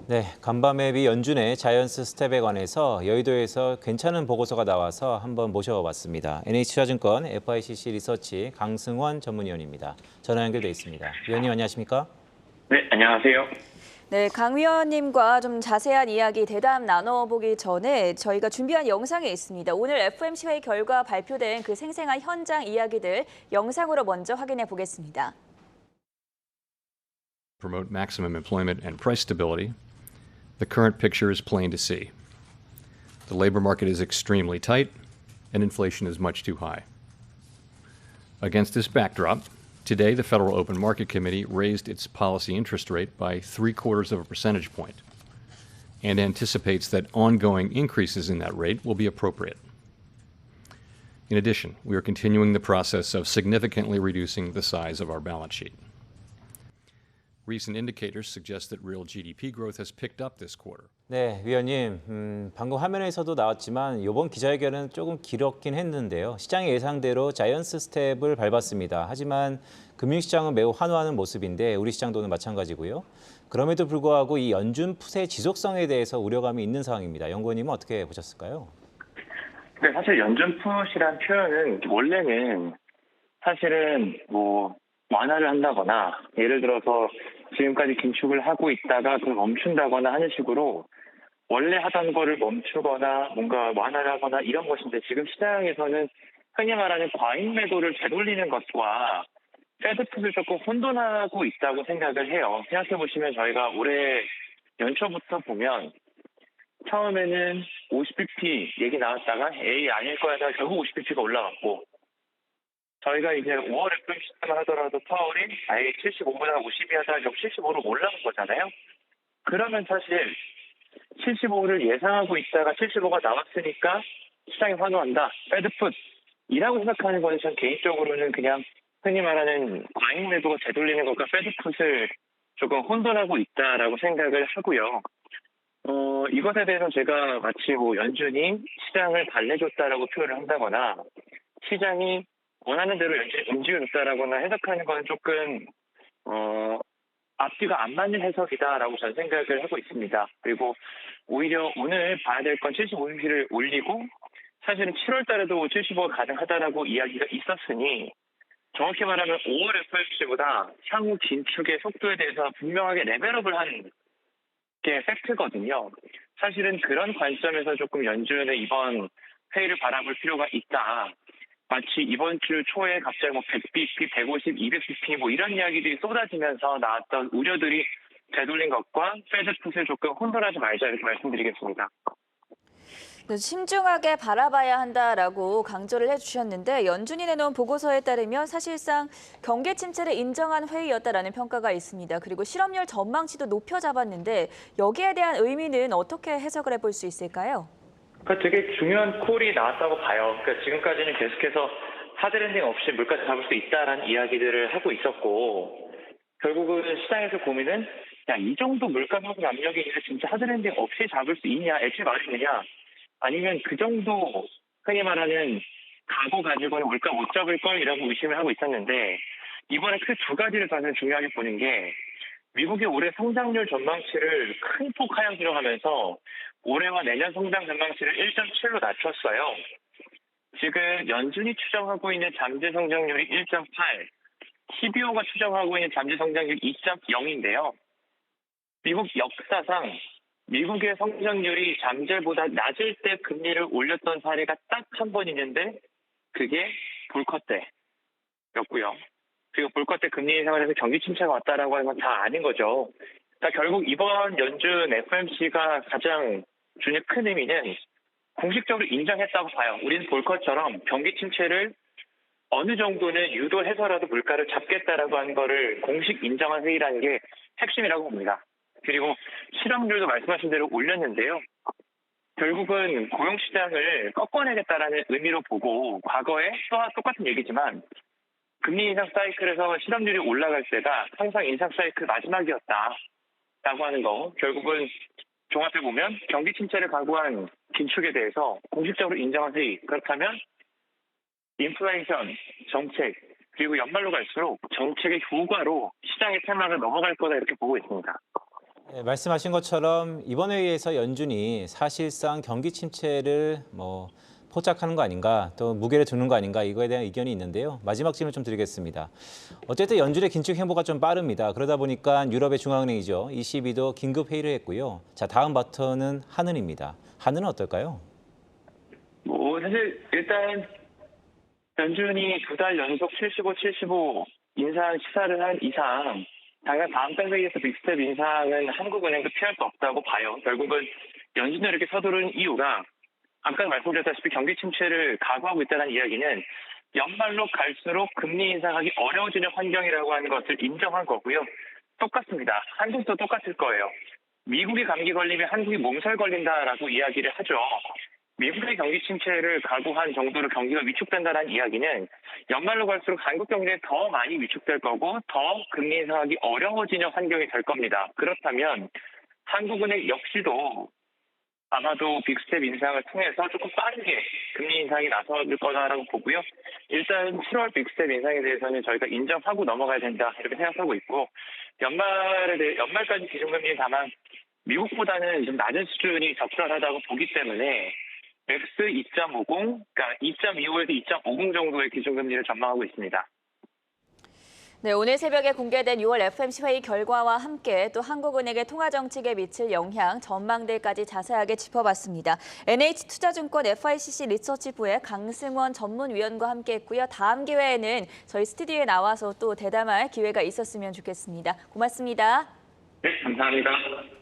네, 간밤에 연준의 자이언스 스텝에 관해서 여의도에서 괜찮은 보고서가 나와서 한번 모셔봤습니다. NH투자증권 FICC 리서치 강승원 전문위원입니다. 전화 연결돼 있습니다. 위원님 안녕하십니까? 네, 안녕하세요. 네, 강 위원님과 좀 자세한 이야기 대담 나눠보기 전에 저희가 준비한 영상이 있습니다. 오늘 FOMC 회의 결과 발표된 그 생생한 현장 이야기들 영상으로 먼저 확인해 보겠습니다. Promote maximum employment and price stability, the current picture is plain to see. The labor market is extremely tight, and inflation is much too high. Against this backdrop, today the Federal Open Market Committee raised its policy interest rate by 0.75 of a percentage point and anticipates that ongoing increases in that rate will be appropriate. In addition, we are continuing the process of significantly reducing the size of our balance sheet. Recent indicators suggest that real GDP growth has picked up this quarter. 네, 위원님, 방금 화면에서도 나왔지만 이번 기자회견은 조금 길었긴 했는데요. 시장의 예상대로 자이언스 스텝을 밟았습니다. 하지만 금융시장은 매우 환호하는 모습인데 우리 시장도는 마찬가지고요. 그럼에도 불구하고 이 연준 푸세의 지속성에 대해서 우려감이 있는 상황입니다. 연구원님은 어떻게 보셨을까요? 네, 사실 연준 풋이란 표현은 원래는 사실은 완화를 한다거나 예를 들어서 지금까지 긴축을 하고 있다가 그걸 멈춘다거나 하는 식으로 원래 하던 거를 멈추거나 뭔가 완화를 하거나 이런 것인데 지금 시장에서는 흔히 말하는 과잉 매도를 되돌리는 것과 패드풋을 조금 혼돈하고 있다고 생각을 해요. 생각해보시면 저희가 올해 연초부터 보면 처음에는 50bp 얘기 나왔다가 에이 아닐 거야 해서 결국 50bp가 올라갔고 저희가 이제 5월 FOMC만 하더라도 파월이 아예 75보다 50이 하다가 결국 75로 올라간 거잖아요. 그러면 사실 75를 예상하고 있다가 75가 나왔으니까 시장이 환호한다. 패드풋이라고 생각하는 거는 전 개인적으로는 그냥 흔히 말하는 과잉 매도가 되돌리는 것과 패드풋을 조금 혼돈하고 있다라고 생각을 하고요. 이것에 대해서 제가 마치 연준이 시장을 달래줬다라고 표현을 한다거나 시장이 원하는 대로 움직여줬다라거나 해석하는 건 조금 앞뒤가 안 맞는 해석이다라고 저는 생각을 하고 있습니다. 그리고 오히려 오늘 봐야 될 건 75bp를 올리고 사실은 7월 달에도 75가 가능하다라고 이야기가 있었으니 정확히 말하면 5월 FOMC보다 향후 긴축의 속도에 대해서 분명하게 레벨업을 한 게 팩트거든요. 사실은 그런 관점에서 조금 연준의 이번 회의를 바라볼 필요가 있다. 마치 이번 주 초에 갑자기 100bp, 150, 200bp 이런 이야기들이 쏟아지면서 나왔던 우려들이 되돌린 것과 패드풋을 조금 혼돈하지 말자 이렇게 말씀드리겠습니다. 신중하게 바라봐야 한다라고 강조를 해주셨는데 연준이 내놓은 보고서에 따르면 사실상 경기 침체를 인정한 회의였다라는 평가가 있습니다. 그리고 실업률 전망치도 높여 잡았는데 여기에 대한 의미는 어떻게 해석을 해볼 수 있을까요? 그러니까 되게 중요한 콜이 나왔다고 봐요. 그러니까 지금까지는 계속해서 하드랜딩 없이 물가 잡을 수 있다라는 이야기들을 하고 있었고 결국은 시장에서 고민은 이 정도 물가 상승 압력이 진짜 하드랜딩 없이 잡을 수 있냐, 애초에 말이느냐 아니면 그 정도 흔히 말하는 각오 가지고는 물가 못 잡을 걸이라고 의심을 하고 있었는데 이번에 그 두 가지를 가장 중요하게 보는 게 미국의 올해 성장률 전망치를 큰 폭 하향 조정하면서 올해와 내년 성장 전망치를 1.7로 낮췄어요. 지금 연준이 추정하고 있는 잠재 성장률이 1.8, CBO가 추정하고 있는 잠재 성장률 2.0인데요. 미국 역사상 미국의 성장률이 잠재보다 낮을 때 금리를 올렸던 사례가 딱 한 번 있는데 그게 볼커 때였고요. 그리고 볼커 때 금리 인상을 해서 경기 침체가 왔다라고 하는 건 다 아닌 거죠. 그러니까 결국 이번 연준 FOMC가 가장 주는 큰 의미는 공식적으로 인정했다고 봐요. 우리는 볼커처럼 경기 침체를 어느 정도는 유도해서라도 물가를 잡겠다라고 하는 거를 공식 인정한 회의라는 게 핵심이라고 봅니다. 그리고 실업률도 말씀하신 대로 올렸는데요. 결국은 고용시장을 꺾어내겠다라는 의미로 보고 과거에 또한 똑같은 얘기지만 금리 인상 사이클에서 실업률이 올라갈 때가 항상 인상 사이클 마지막이었다라고 하는 거 결국은 종합해보면 경기 침체를 각오한 긴축에 대해서 공식적으로 인정한 회의 그렇다면 인플레이션 정책 그리고 연말로 갈수록 정책의 효과로 시장의 테마가 넘어갈 거다 이렇게 보고 있습니다. 네, 말씀하신 것처럼 이번 회의에서 연준이 사실상 경기 침체를 포착하는 거 아닌가, 또 무게를 두는 거 아닌가 이거에 대한 의견이 있는데요. 마지막 질문 좀 드리겠습니다. 어쨌든 연준의 긴축 행보가 좀 빠릅니다. 그러다 보니까 유럽의 중앙은행이죠. ECB도 긴급 회의를 했고요. 자, 다음 버튼은 한은입니다. 한은은 어떨까요? 사실 일단 연준이 2달 연속 75 인상 시사를 한 이상 당연 다음 달 회의에서 빅스텝 인상은 한국은행도 피할 수 없다고 봐요. 결국은 연준이 이렇게 서두른 이유가 아까 말씀드렸다시피 경기 침체를 각오하고 있다는 이야기는 연말로 갈수록 금리 인상하기 어려워지는 환경이라고 하는 것을 인정한 거고요. 똑같습니다. 한국도 똑같을 거예요. 미국이 감기 걸리면 한국이 몸살 걸린다라고 이야기를 하죠. 미국의 경기 침체를 각오한 정도로 경기가 위축된다는 이야기는 연말로 갈수록 한국 경제에 더 많이 위축될 거고 더 금리 인상하기 어려워지는 환경이 될 겁니다. 그렇다면 한국은행 역시도 아마도 빅스텝 인상을 통해서 조금 빠르게 금리 인상이 나설 거다라고 보고요. 일단 7월 빅스텝 인상에 대해서는 저희가 인정하고 넘어가야 된다 이렇게 생각하고 있고 연말까지 기준금리는 다만 미국보다는 좀 낮은 수준이 적절하다고 보기 때문에 맥스 2.50, 그러니까 2.25에서 2.50 정도의 기준금리를 전망하고 있습니다. 네, 오늘 새벽에 공개된 6월 FOMC 회의 결과와 함께 또 한국은행의 통화정책에 미칠 영향, 전망들까지 자세하게 짚어봤습니다. NH투자증권 FICC 리서치부의 강승원 전문위원과 함께했고요. 다음 기회에는 저희 스튜디오에 나와서 또 대담할 기회가 있었으면 좋겠습니다. 고맙습니다. 네, 감사합니다.